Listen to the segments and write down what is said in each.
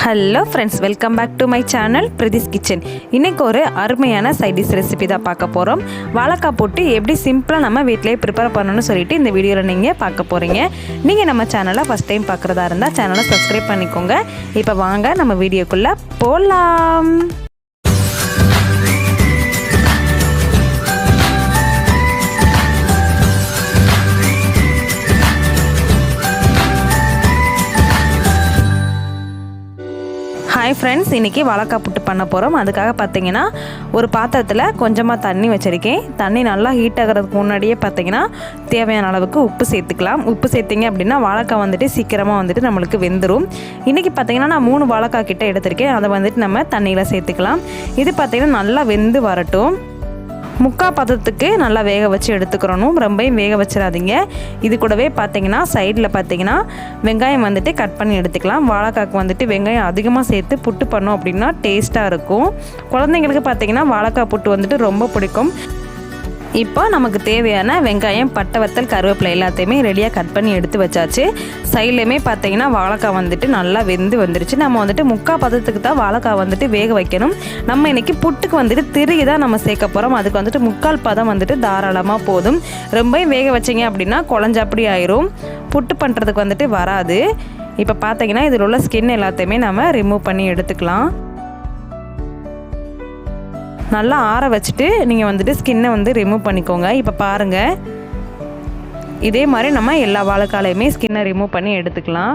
Hello friends, welcome back to my channel Prathis kitchen. இன்றைக்கி ஒரு அருமையான சைடிஷ் ரெசிபி தான் பார்க்க போகிறோம். வாழைக்காய் போட்டு எப்படி சிம்பிளாக நம்ம வீட்டிலேயே ப்ரிப்பேர் பண்ணணும்னு சொல்லிட்டு இந்த வீடியோவில் நீங்கள் பார்க்க போகிறீங்க. நீங்கள் நம்ம சேனலை ஃபஸ்ட் டைம் பார்க்குறதா இருந்தால் சேனலை சப்ஸ்கிரைப் பண்ணிக்கோங்க. இப்போ வாங்க நம்ம வீடியோக்குள்ளே போகலாம். ஹாய் ஃப்ரெண்ட்ஸ், இன்றைக்கி வாழைக்காய் புட்டு பண்ண போகிறோம். அதுக்காக பார்த்தீங்கன்னா ஒரு பாத்திரத்தில் கொஞ்சமாக தண்ணி வச்சுருக்கேன். தண்ணி நல்லா ஹீட் ஆகிறதுக்கு முன்னாடியே பார்த்தீங்கன்னா தேவையான அளவுக்கு உப்பு சேர்த்துக்கலாம். உப்பு சேர்த்திங்க அப்படின்னா வாழைக்காய் வந்துட்டு சீக்கிரமாக வந்துட்டு நம்மளுக்கு வெந்துடும். இன்றைக்கி பார்த்தீங்கன்னா நான் 3 வாழைக்காய் கிட்ட எடுத்திருக்கேன். அதை வந்துட்டு நம்ம தண்ணியில் சேர்த்துக்கலாம். இது பார்த்திங்கன்னா நல்லா வெந்து வரட்டும். முக்கால் பதத்துக்கு நல்லா வேக வச்சு எடுத்துக்கிறணும். ரொம்பவும் வேக வச்சிடாதீங்க. இது கூடவே பார்த்தீங்கன்னா சைடில் பார்த்தீங்கன்னா வெங்காயம் வந்துட்டு கட் பண்ணி எடுத்துக்கலாம். வாழைக்காய்க்கு வந்துட்டு வெங்காயம் அதிகமாக சேர்த்து புட்டு பண்ணோம் அப்படின்னா டேஸ்ட்டாக இருக்கும். குழந்தைங்களுக்கு பார்த்தீங்கன்னா வாழைக்காய் புட்டு வந்துட்டு ரொம்ப பிடிக்கும். இப்போ நமக்கு தேவையான வெங்காயம், பட்டை, வத்தல், கருவேப்பிலை எல்லாத்தையுமே ரெடியாக கட் பண்ணி எடுத்து வச்சாச்சு. சைட்லேயுமே பார்த்தீங்கன்னா வாழைக்காய் வந்துட்டு நல்லா வெந்து வந்துருச்சு. நம்ம வந்துட்டு முக்கால் பதத்துக்கு தான் வாழைக்காய் வந்துட்டு வேக வைக்கணும். நம்ம இன்றைக்கி புட்டுக்கு வந்துட்டு திருகி தான் நம்ம சேர்க்க போகிறோம். அதுக்கு வந்துட்டு முக்கால் பதம் வந்துட்டு தாராளமாக போதும். ரொம்பவும் வேக வச்சிங்க அப்படின்னா குழஞ்சாப்படி ஆயிரும். புட்டு பண்ணுறதுக்கு வந்துட்டு வராது. இப்போ பார்த்தீங்கன்னா இதில் உள்ள ஸ்கின் எல்லாத்தையுமே நம்ம ரிமூவ் பண்ணி எடுத்துக்கலாம். நல்லா ஆற வச்சுட்டு நீங்கள் வந்துட்டு ஸ்கின்னை வந்து ரிமூவ் பண்ணிக்கோங்க. இப்போ பாருங்கள், இதே மாதிரி நம்ம எல்லா வாழைக்காலையுமே ஸ்கின்னை ரிமூவ் பண்ணி எடுத்துக்கலாம்.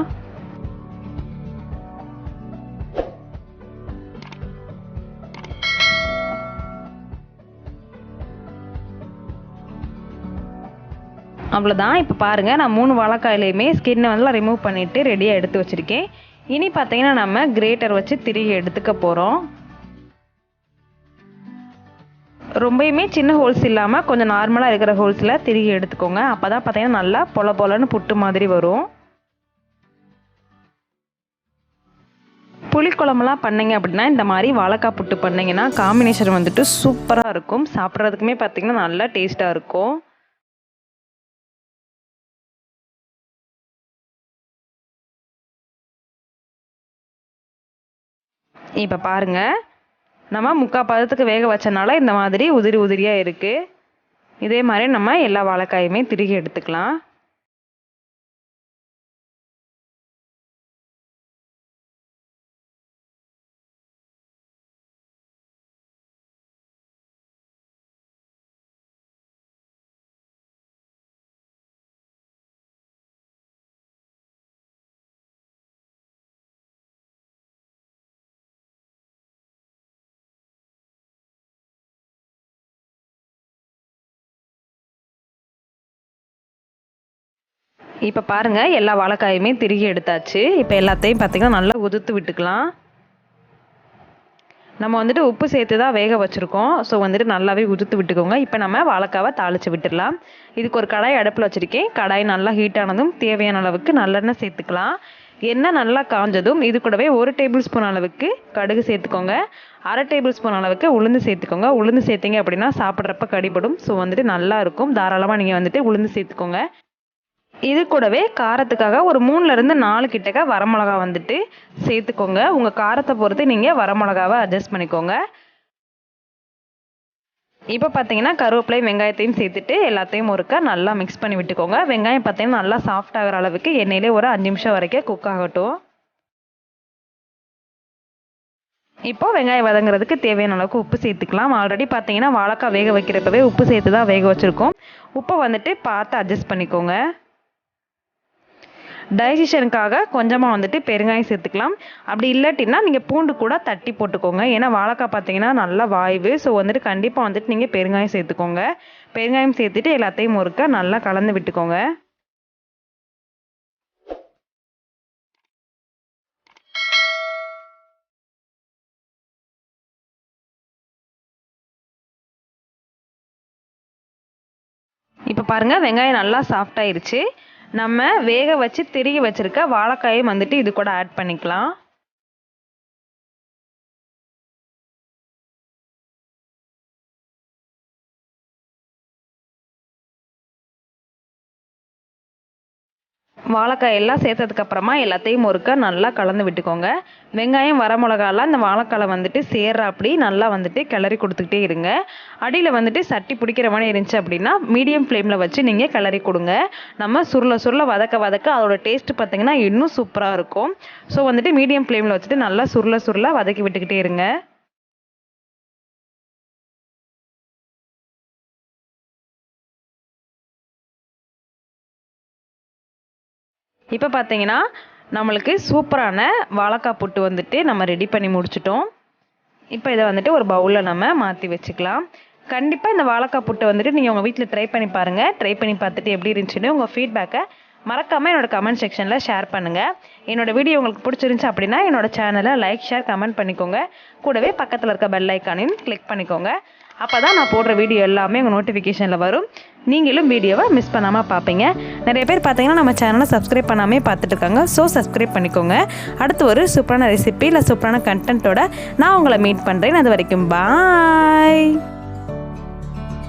அவ்வளோதான். இப்போ பாருங்கள், நான் 3 வாழைக்காயிலையுமே ஸ்கின்னை வந்து ரிமூவ் பண்ணிவிட்டு ரெடியாக எடுத்து வச்சுருக்கேன். இனி பார்த்தீங்கன்னா நம்ம கிரேட்டர் வச்சு திருகி எடுத்துக்க போகிறோம். ரொம்பவுமே சின்ன ஹோல்ஸ் இல்லாமல் கொஞ்சம் நார்மலாக இருக்கிற ஹோல்ஸில் திருகி எடுத்துக்கோங்க. அப்போ தான் பார்த்தீங்கன்னா நல்லா பொல பொலன்னு புட்டு மாதிரி வரும். புளிக்குழம்புலாம் பண்ணிங்க அப்படின்னா இந்த மாதிரி வாழைக்காய் புட்டு பண்ணிங்கன்னா காம்பினேஷன் வந்துட்டு சூப்பராக இருக்கும். சாப்பிட்றதுக்குமே பார்த்தீங்கன்னா நல்லா டேஸ்ட்டாக இருக்கும். இப்போ பாருங்கள், நம்ம முக்கால் பதத்துக்கு வேக வச்சனால இந்த மாதிரி உதிரி உதிரியாக இருக்குது. இதே மாதிரி நம்ம எல்லா வாழைக்காயுமே திருகி எடுத்துக்கலாம். இப்போ பாருங்கள், எல்லா வாழைக்காயுமே திருகி எடுத்தாச்சு. இப்போ எல்லாத்தையும் பார்த்திங்கன்னா நல்லா உதுத்து விட்டுக்கலாம். நம்ம வந்துட்டு உப்பு சேர்த்து தான் வேக வச்சுருக்கோம். ஸோ வந்துட்டு நல்லாவே உதுத்து விட்டுக்கோங்க. இப்போ நம்ம வாழைக்காவை தாளித்து விட்டுடலாம். இதுக்கு ஒரு கடாய் அடுப்பில் வச்சுருக்கேன். கடாய் நல்லா ஹீட் ஆனதும் தேவையான அளவுக்கு நல்லெண்ணெய் சேர்த்துக்கலாம். எண்ணெய் நல்லா காஞ்சதும் இது கூடவே 1 டேபிள் ஸ்பூன் அளவுக்கு கடுகு சேர்த்துக்கோங்க. 1/2 டேபிள் ஸ்பூன் அளவுக்கு உளுந்து சேர்த்துக்கோங்க. உளுந்து சேர்த்திங்க அப்படின்னா சாப்பிட்றப்ப கடிபடும். ஸோ வந்துட்டு நல்லாயிருக்கும். தாராளமாக நீங்கள் வந்துட்டு உளுந்து சேர்த்துக்கோங்க. இது கூடவே காரத்துக்காக ஒரு 3லேருந்து 4 கிட்டக்க வரமிளகா வந்துட்டு சேர்த்துக்கோங்க. உங்கள் காரத்தை பொறுத்து நீங்கள் வரமிளகாவை அட்ஜஸ்ட் பண்ணிக்கோங்க. இப்போ பார்த்தீங்கன்னா கருவேப்பிலை, வெங்காயத்தையும் சேர்த்துட்டு எல்லாத்தையும் ஒருக்கா நல்லா மிக்ஸ் பண்ணி விட்டுக்கோங்க. வெங்காயம் பார்த்தீங்கன்னா நல்லா சாஃப்ட் ஆகிற அளவுக்கு எண்ணெயிலே ஒரு 5 நிமிஷம் வரைக்கும் குக் ஆகட்டும். இப்போ வெங்காயம் வதங்குறதுக்கு தேவையான அளவுக்கு உப்பு சேர்த்துக்கலாம். ஆல்ரெடி பார்த்தீங்கன்னா வாழைக்காய் வேக வைக்கிறப்பவே உப்பு சேர்த்து தான் வேக வச்சுருக்கோம். உப்பை வந்துட்டு பார்த்து அட்ஜஸ்ட் பண்ணிக்கோங்க. டைஜஷனுக்காக கொஞ்சமாக வந்துட்டு பெருங்காயம் சேர்த்துக்கலாம். அப்படி இல்லாட்டின்னா நீங்கள் பூண்டு கூட தட்டி போட்டுக்கோங்க. ஏன்னா வாழைக்காய் பார்த்தீங்கன்னா நல்லா வாய்வு. ஸோ வந்துட்டு கண்டிப்பாக வந்துட்டு நீங்கள் பெருங்காயம் சேர்த்துக்கோங்க. பெருங்காயம் சேர்த்துட்டு எல்லாத்தையும் ஒருக்கா நல்லா கலந்து விட்டுக்கோங்க. இப்போ பாருங்கள், வெங்காயம் நல்லா சாஃப்டாயிருச்சு. நம்ம வேக வச்சு திருகி வச்சுருக்க வாழைக்காயும் வந்துட்டு இது கூட ஆட் பண்ணிக்கலாம். வாழைக்காய் எல்லாம் சேர்த்ததுக்கப்புறமா எல்லாத்தையும் ஒருக்கா நல்லா கலந்து விட்டுக்கோங்க. வெங்காயம் வரமிளகாலாம் இந்த வாழைக்காய் வந்துட்டு அப்படி நல்லா வந்துட்டு கிளறி கொடுத்துக்கிட்டே இருங்க. அடியில் வந்துட்டு சட்டி பிடிக்கிற மாதிரி இருந்துச்சு அப்படின்னா மீடியம் ஃப்ளேமில் வச்சு நீங்கள் கிளறி கொடுங்க. நம்ம சுருள வதக்க அதோட டேஸ்ட்டு பார்த்திங்கன்னா இன்னும் சூப்பராக இருக்கும். ஸோ வந்துட்டு மீடியம் ஃப்ளேமில் வச்சுட்டு நல்லா சுருள வதக்கி விட்டுக்கிட்டே இருங்க. இப்போ பார்த்தீங்கன்னா நம்மளுக்கு சூப்பரான வாழைக்காய் புட்டு வந்துட்டு நம்ம ரெடி பண்ணி முடிச்சிட்டோம். இப்போ இதை வந்துட்டு ஒரு பவுலில் நம்ம மாற்றி வச்சுக்கலாம். கண்டிப்பாக இந்த வாழைக்காய் புட்டை வந்துட்டு நீங்கள் உங்கள் வீட்டில் ட்ரை பண்ணி பாருங்கள். ட்ரை பண்ணி பார்த்துட்டு எப்படி இருந்துச்சுன்னு உங்கள் ஃபீட்பேக்கை மறக்காமல் என்னோட கமெண்ட் செக்ஷனில் ஷேர் பண்ணுங்கள். என்னோடய வீடியோ உங்களுக்கு பிடிச்சிருந்துச்சு அப்படின்னா என்னோடய சேனலை லைக் ஷேர் கமெண்ட் பண்ணிக்கோங்க. கூடவே பக்கத்தில் இருக்க பெல் ஐக்கானையும் கிளிக் பண்ணிக்கோங்க. அப்போ தான் நான் போடுற வீடியோ எல்லாமே உங்கள் நோட்டிஃபிகேஷனில் வரும். நீங்களும் வீடியோவை மிஸ் பண்ணாமல் பார்ப்பீங்க. நிறைய பேர் பார்த்தீங்கன்னா நம்ம சேனலை சப்ஸ்கிரைப் பண்ணாமே பார்த்துட்டு இருக்காங்க. ஸோ சப்ஸ்கிரைப் பண்ணிக்கோங்க. அடுத்து ஒரு சூப்பரான ரெசிபி இல்லை சூப்பரான கண்டென்ட்டோட நான் உங்களை மீட் பண்ணுறேன். அது வரைக்கும் பாய்.